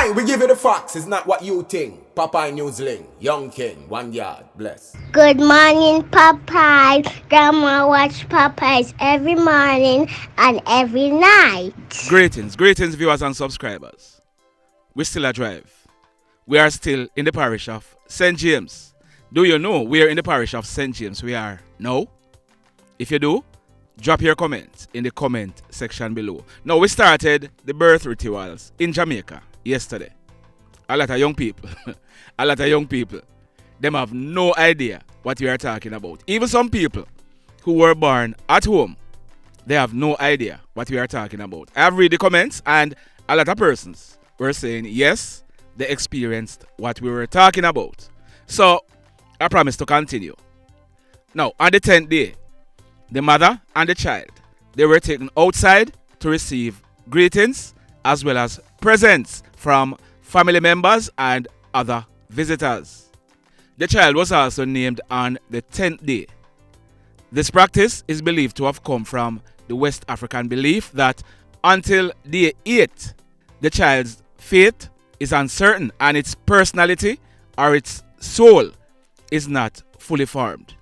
Aye, we give you the facts. It's not what you think. Popeye Newsling, Young King, 1 yard, bless. Good morning, Popeye. Grandma watch Popeyes every morning and every night. Greetings, viewers and subscribers. We still a drive. We are still in the parish of St. James. Do you know where in the parish of St. James we are now? If you do, drop your comments in the comment section below. Now, we started the birth rituals in Jamaica yesterday. A lot of young people, them have no idea what we are talking about. Even some people who were born at home, they have no idea what we are talking about. I have read the comments and a lot of persons were saying yes, they experienced what we were talking about. So, I promise to continue. Now, on the 10th day, the mother and the child, they were taken outside to receive greetings as well as presents from family members and other visitors. The child was also named on the 10th day. This practice is believed to have come from the West African belief that until day 8, the child's fate is uncertain and its personality or its soul is not fully formed.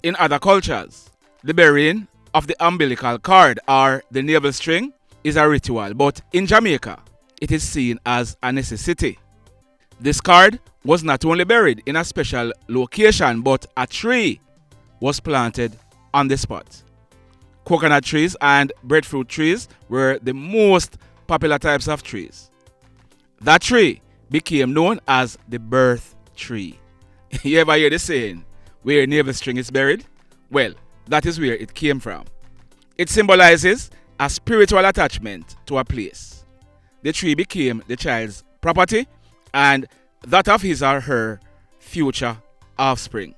In other cultures, the burying of the umbilical cord or the navel string is a ritual, but in Jamaica, it is seen as a necessity. This cord was not only buried in a special location, but a tree was planted on the spot. Coconut trees and breadfruit trees were the most popular types of trees. That tree became known as the birth tree. You ever hear the saying, where navel string is buried? Well, that is where it came from. It symbolizes a spiritual attachment to a place. The tree became the child's property and that of his or her future offspring.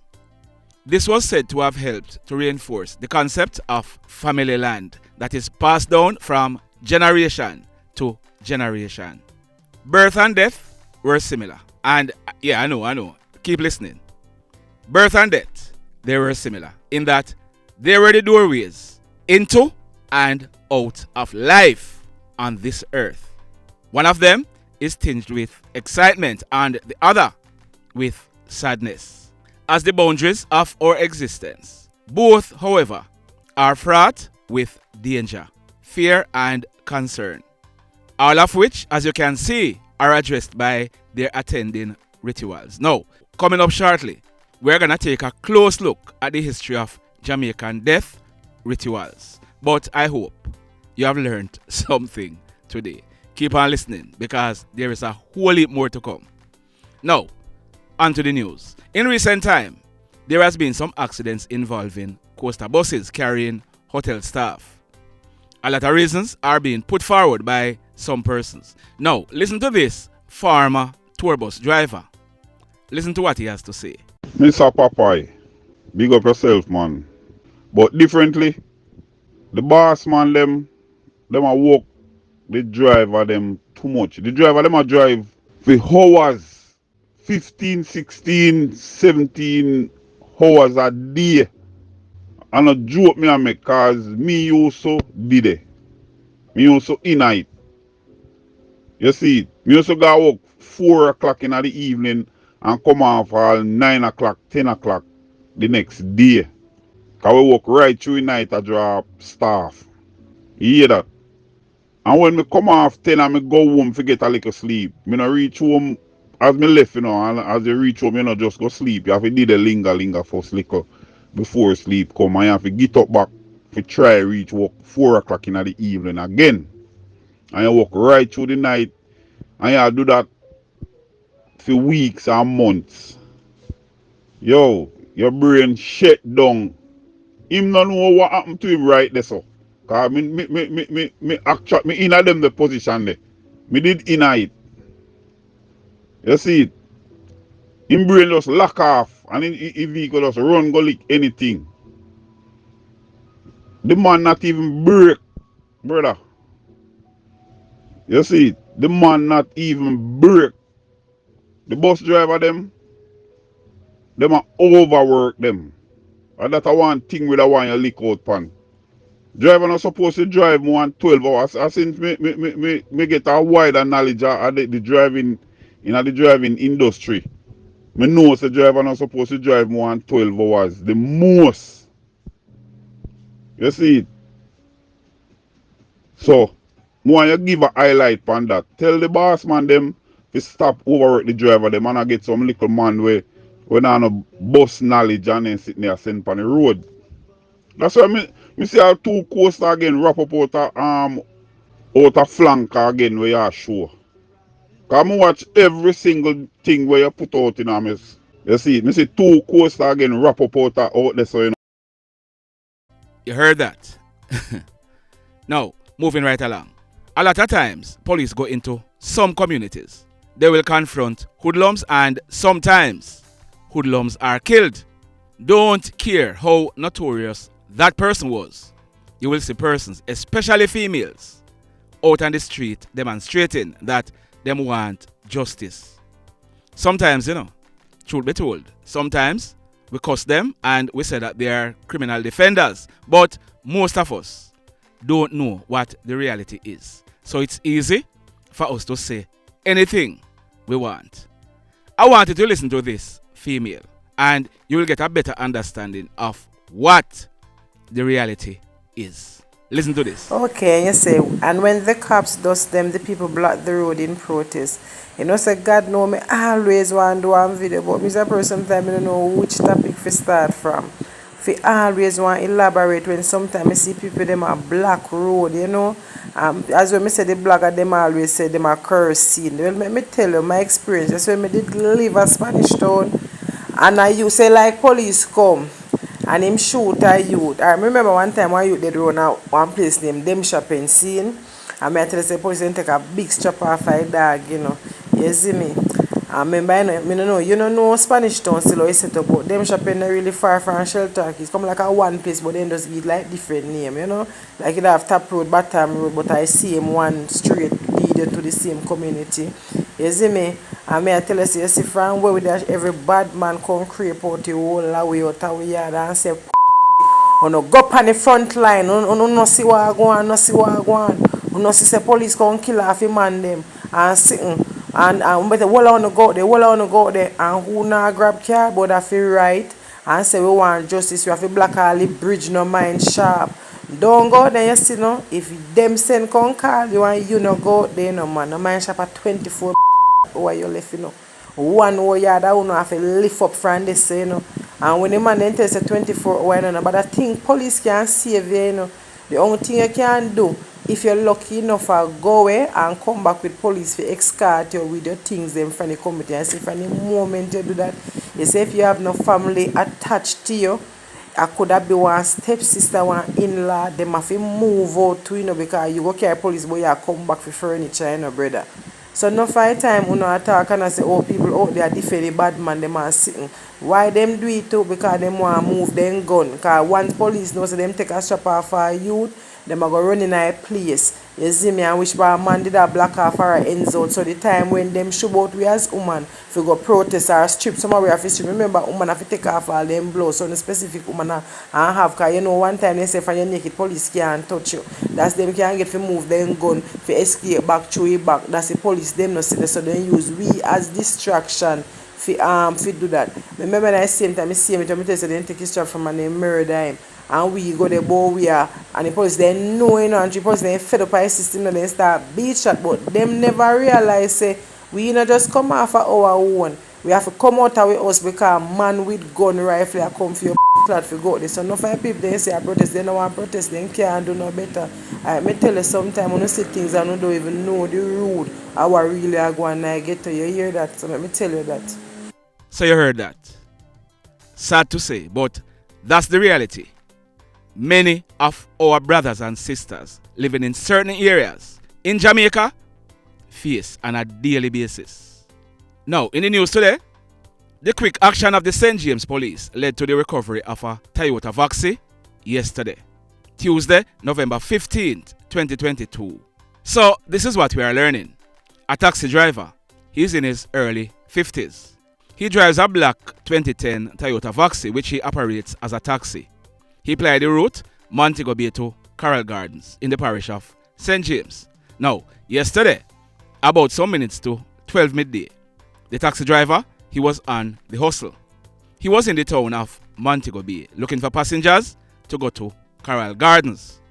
This was said to have helped to reinforce the concept of family land that is passed down from generation to generation. Birth and death were similar. And yeah, I know. Keep listening. Birth and death, they were similar in that they were the doorways into and out of life on this earth. One of them is tinged with excitement and the other with sadness as the boundaries of our existence. Both, however, are fraught with danger, fear and concern. All of which, as you can see, are addressed by their attending rituals. Now, coming up shortly, we're going to take a close look at the history of Jamaican death rituals. But I hope you have learned something today. Keep on listening because there is a whole heap more to come. Now, on to the news. In recent time, there has been some accidents involving coaster buses carrying hotel staff. A lot of reasons are being put forward by some persons. Now, listen to this former tour bus driver. Listen to what he has to say. Mr. Popeye, big up yourself, man. But differently, the boss man, them a walk the driver them too much. The driver them a drive for hours, 15, 16, 17 hours a day. And a joke me a make cause me also did it. Me also in it. You see, me also go work 4 o'clock in the evening and come off all 9 o'clock, 10 o'clock the next day. Cause we work right through the night to drop staff. You hear that? And when me come off 10 and me go home to get a little sleep, me no reach home as me left, and as you reach home, you no just go sleep. You have to do the linger first little before sleep come. And you have to get up back to try reach work 4 o'clock in the evening again. And you walk right through the night. And you do that for weeks and months. Yo, your brain shut down. Him no know what happened to him right there, so. Cause me actually me in them the position there. Me did in it. You see it? Him brain just lock off and if he could just run go lick anything. The man not even break, brother. You see it? The man not even break. The bus driver them are overwork them. And that's one thing with the one you lick out pan. Driver not supposed to drive more than 12 hours. I since me get a wider knowledge of the driving in the driving industry. Me know the driver not supposed to drive more than 12 hours. The most. You see it? So, more you give a highlight on that. Tell the boss man them to stop overwork the driver them and I get some little man where not no bus knowledge and then sitting there sitting on the road. That's why me see how two coaster again wrap up out a flank again where you show. Cause I watch every single thing where you put out in a mess. You see, me see two coaster again wrap up out there so you know. You heard that? Now, moving right along. A lot of times, police go into some communities. They will confront hoodlums and sometimes hoodlums are killed. Don't care how notorious that person was. You will see persons, especially females, out on the street demonstrating that them want justice. Sometimes, truth be told, sometimes we cuss them and we say that they are criminal defenders. But most of us don't know what the reality is. So it's easy for us to say anything we want. I want you to listen to this female and you will get a better understanding of what the reality is. Listen to this. Okay, you say, and when the cops dust them, the people block the road in protest. You know, say God know me always want to do one video, but me as a person sometimes I don't know which topic to start from. Fi always want to elaborate when sometimes I see people them a black road, as when me say the blogger them always say them a curse scene. Well, let me tell you my experience. That's when me did live a Spanish town, and I you say like police come and him shoot a youth. I remember one time one youth did run out one place named Dem Shopping Scene. And I tell you say police didn't take a big strap off a dog, You see me? I remember I don't know, you don't know Spanish town still how it's set up, but Dem Shopping not really far from Shelter. It's come like a one place, but then just give like different name, Like it have Top Road, Bottom Road, but I see him one straight leader to the same community. You see me? And I tell you, say, you see from where we dash every bad man come creep out the whole way out of the yard and say, no go up on the front line, no see what go on, no see what go on. No see say police come kill off a man them and sitting. And but the whole on go there, and who not grab car but I feel right and say we want justice, we have to block all the bridge, no mind sharp. Don't go there, you see, no. If them send come call you and you no go there, no man, no mind sharp at 24 where you left, One whole yard that you have to lift up from this, And when the man then tells you 24 hours, but I think police can save you, The only thing you can do, if you're lucky enough, go away and come back with police to escort you with your things them from the community. And say from the moment you do that, you say if you have no family attached to you, I could have been one stepsister, one in-law, them have to move out too, because you go carry police, but you come back for furniture, brother. So no fight time when I talk and I say, oh, people out there defend the bad man, them are sitting. Why them do it too? Because them want to move them gun. Because once police knows them take a strap off a youth, them are going to run in a place. You see me, and which by a man did a black off or a ends out. So the time when them shoot out we as woman, if you go protest or strip, some of we have to strip. Remember, woman have to take off all them blows. So the specific woman have, because one time they say for your naked, police can't touch you. That's them can't get to move them gun, to escape back, through it back. That's the police, them not see that. So they use we as distraction for do that. Remember that same time I see him, I tell you they take his strap from and they murder him. And we go there, boy, we are, and the police they know, and the police they fed up our system and they start beat shot, but them never realize say we not just come off of our own. We have to come out of us because man with gun rifle are come for your clot for go there. So no five people they say I protest, they don't want protest, they can't do no better. I may tell you sometimes when you see things and you don't even know the road, how I really are going to get to you. Hear that? So let me tell you that. So you heard that. Sad to say, but that's the reality. Many of our brothers and sisters living in certain areas in Jamaica face on a daily basis. Now, in the news today, the quick action of the St. James Police led to the recovery of a Toyota Voxy yesterday, Tuesday, November 15th, 2022. So, this is what we are learning. A taxi driver, he's in his early 50s. He drives a black 2010 Toyota Voxy, which he operates as a taxi. He ply the route Montego Bay to Carroll Gardens in the parish of St. James. Now, yesterday, about some minutes to 12 midday, the taxi driver, he was on the hustle. He was in the town of Montego Bay looking for passengers to go to Carroll Gardens.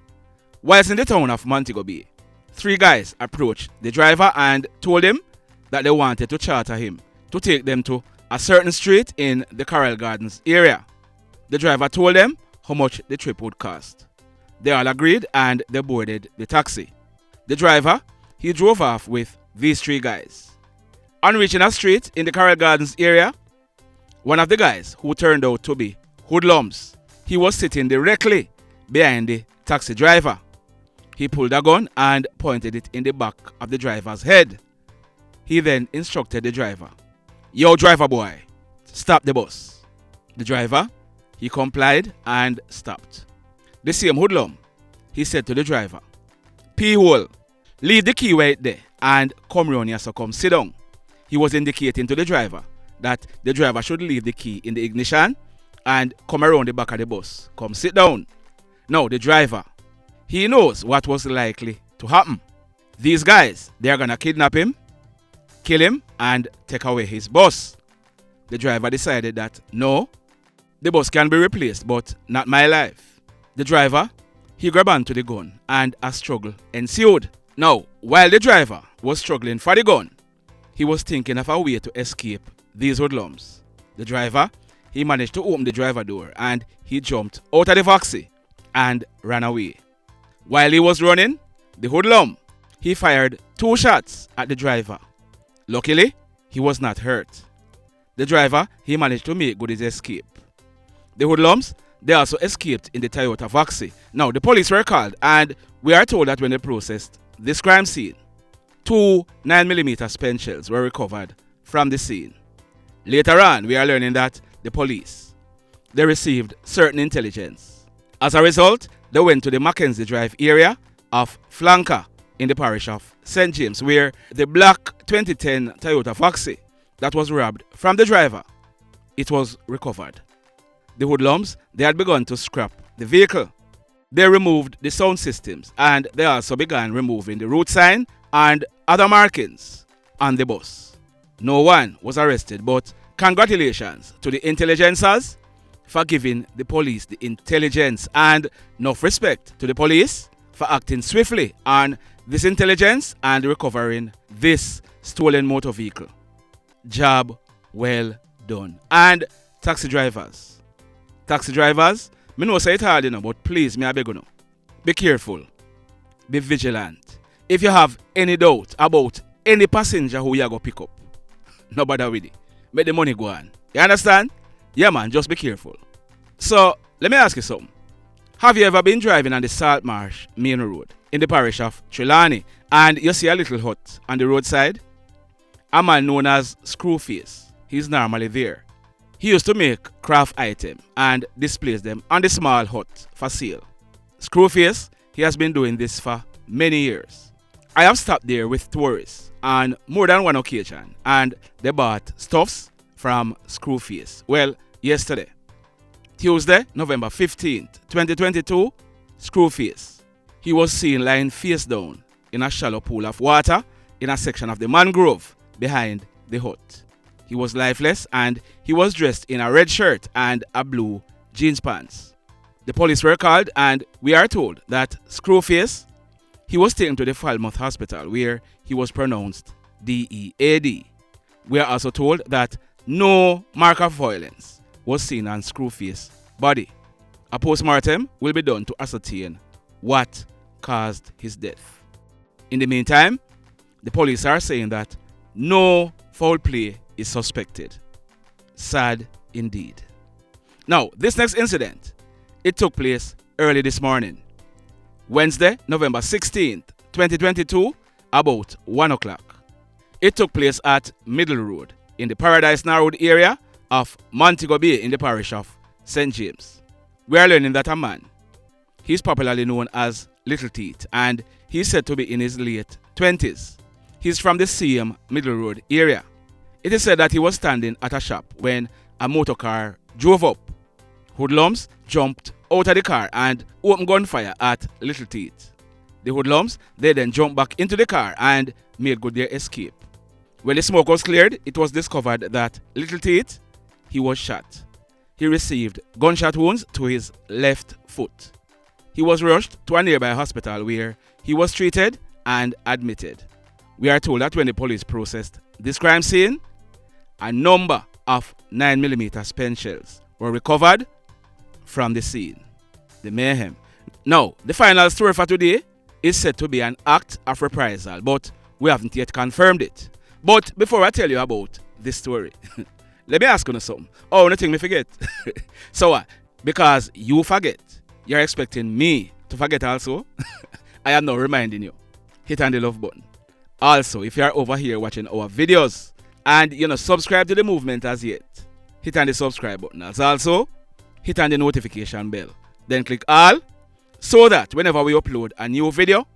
Whilst in the town of Montego Bay, 3 guys approached the driver and told him that they wanted to charter him to take them to a certain street in the Carroll Gardens area. The driver told them how much the trip would cost. They all agreed and they boarded the taxi. The driver, he drove off with these 3 guys. On reaching a street in the Carroll Gardens area, one of the guys, who turned out to be hoodlums, he was sitting directly behind the taxi driver. He pulled a gun and pointed it in the back of the driver's head. He then instructed the driver, "Yo, driver boy, stop the bus." The driver, he complied and stopped. The same hoodlum, he said to the driver, "P-hole, leave the key right there and come round here, so come sit down." He was indicating to the driver that the driver should leave the key in the ignition and come around the back of the bus. Come sit down. Now the driver, he knows what was likely to happen. These guys, they are gonna kidnap him, kill him, and take away his bus. The driver decided that no, the bus can be replaced, but not my life. The driver, he grabbed onto the gun and a struggle ensued. Now, while the driver was struggling for the gun, he was thinking of a way to escape these hoodlums. The driver, he managed to open the driver door and he jumped out of the taxi and ran away. While he was running, the hoodlum, he fired 2 shots at the driver. Luckily, he was not hurt. The driver, he managed to make good his escape. The hoodlums, they also escaped in the Toyota Vaxi. Now, the police were called and we are told that when they processed this crime scene, 2 9mm spent shells were recovered from the scene. Later on, we are learning that the police, they received certain intelligence. As a result, they went to the Mackenzie Drive area of Flanker in the parish of St. James, where the black 2010 Toyota Vaxi that was robbed from the driver, it was recovered. The hoodlums, they had begun to scrap the vehicle. They removed the sound systems and they also began removing the route sign and other markings on the bus. No one was arrested, but congratulations to the intelligencers for giving the police the intelligence, and enough respect to the police for acting swiftly on this intelligence and recovering this stolen motor vehicle. Job well done. And taxi drivers, me know say it hard, but please, me I beg you, be careful, be vigilant. If you have any doubt about any passenger who you go pick up, no bother with it. Make the money go on. You understand? Yeah, man, just be careful. So, let me ask you something. Have you ever been driving on the Saltmarsh main road in the parish of Trelawny and you see a little hut on the roadside? A man known as SCREWFACE, he's normally there. He used to make craft items and displays them on the small hut for sale. SCREWFACE, he has been doing this for many years. I have stopped there with tourists on more than one occasion and they bought stuffs from SCREWFACE. Well, yesterday, Tuesday, November 15th, 2022, SCREWFACE, he was seen lying face down in a shallow pool of water in a section of the mangrove behind the hut. He was lifeless and he was dressed in a red shirt and a blue jeans pants. The police were called and we are told that SCREWFACE, he was taken to the Falmouth Hospital where he was pronounced D3AD. We are also told that no mark of violence was seen on SCREWFACE's body. A post-mortem will be done to ascertain what caused his death. In the meantime, the police are saying that no foul play is suspected. Sad indeed. Now, this next incident, it took place early this morning. Wednesday, November 16th, 2022, about 1 o'clock. It took place at Middle Road in the Paradise Narrow area of Montego Bay in the parish of St. James. We are learning that a man, he's popularly known as Little Teet and he's said to be in his late 20s. He's from the same Middle Road area. It is said that he was standing at a shop when a motor car drove up. Hoodlums jumped out of the car and opened gunfire at Little Teet. The hoodlums, they then jumped back into the car and made good their escape. When the smoke was cleared, it was discovered that Little Teet, he was shot. He received gunshot wounds to his left foot. He was rushed to a nearby hospital where he was treated and admitted. We are told that when the police processed this crime scene, a number of 9mm spent shells were recovered from the scene. The mayhem. Now, the final story for today is said to be an act of reprisal, but we haven't yet confirmed it. But before I tell you about this story, let me ask you something. Oh, nothing me forget. So, because you forget, you're expecting me to forget also? I am now reminding you. Hit on the love button. Also, if you are over here watching our videos and you know subscribe to the movement as yet, hit on the subscribe button. Also, hit on the notification bell. Then click all so that whenever we upload a new video,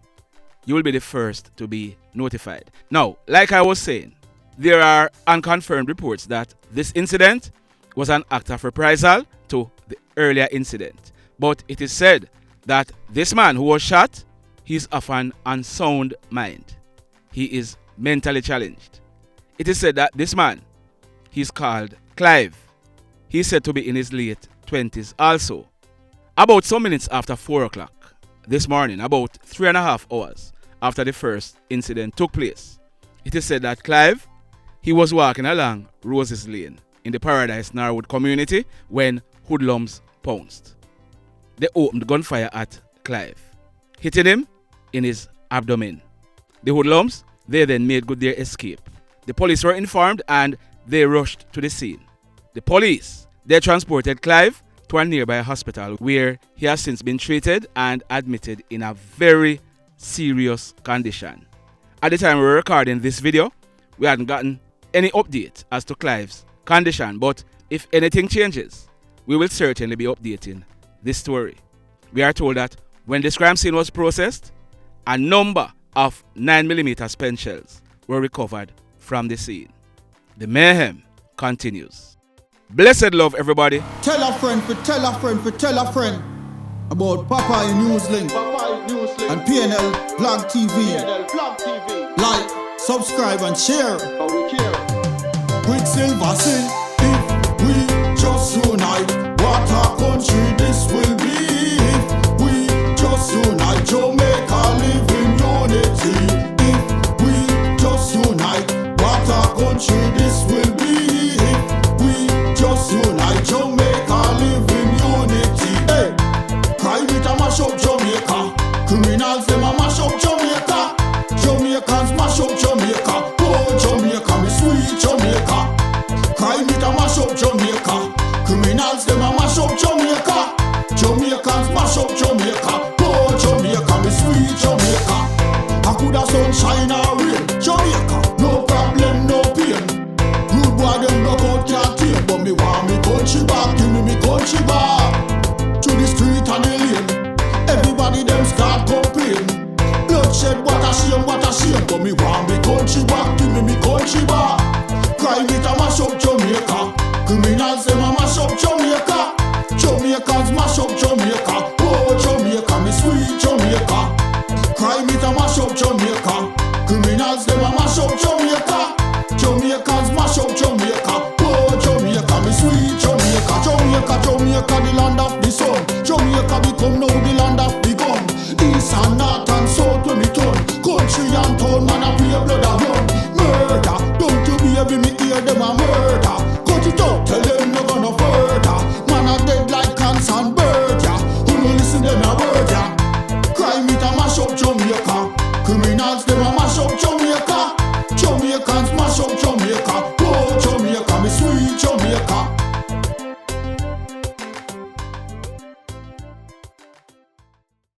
you will be the first to be notified. Now, like I was saying, there are unconfirmed reports that this incident was an act of reprisal to the earlier incident. But it is said that this man who was shot, he's of an unsound mind. He is mentally challenged. It is said that this man, he's called Clive. He's said to be in his late 20s also. About some minutes after 4 o'clock this morning, about 3.5 hours after the first incident took place, it is said that Clive, he was walking along Roses Lane in the Paradise Norwood community when hoodlums pounced. They opened gunfire at Clive, hitting him in his abdomen. The hoodlums, they then made good their escape. The police were informed and they rushed to the scene. The police, they transported Clive to a nearby hospital where he has since been treated and admitted in a very serious condition. At the time we were recording this video, we hadn't gotten any update as to Clive's condition, but if anything changes, we will certainly be updating this story. We are told that when this crime scene was processed, a number of 9mm spent shells were recovered from the scene. The mayhem continues. Blessed love, everybody. Tell a friend for tell a friend for tell a friend about Papa in Newslink and PNL Blog TV. Like, subscribe and share. Quicksilver sing, if we just unite, what a country this will be. If we just unite, Jamaica live in unity. If we just unite, what a country this will be. If we just unite, Jamaica live in unity. Hey, crime it a mash up Jamaica. Criminals them a mash up Jamaica. Jamaicans mash up Jamaica. Oh Jamaica, me sweet Jamaica. Crime it a mash up Jamaica. Criminals them a mash up Jamaica. Jamaicans mash up Jamaica. Oh Jamaica, me sweet Jamaica. I coulda sunshine or rain. Jamaica, no problem, no pain. Good boy them no out can't take, but me want me country back. Give me country back. To the street and the lane, everybody them start complain. Bloodshed, what a shame, but me want me country back. Give me country back. Crime it a mash up Jamaica. Criminals them a mash up Jamaica. Jamaicans mash up Jamaica. Oh Jamaica, me sweet Jamaica. Crime it a mash up Jamaica. Criminals them a mash up Jamaica. Jamaicans mash up Jamaica. Oh Jamaica, me sweet Jamaica. Jamaica, Jamaica, the land of the sun. Jamaica become now the land of the gun. East and north and south when me turn. Country and town, man a pay blood a run. Murder, don't you baby me hear them a murder. Cut it out, tell them no gonna further. Man a dead like cans and bird, yeah. Who no listen them a word, yeah. Crime it a mash up Jamaica. Criminals them a mash up Jamaica.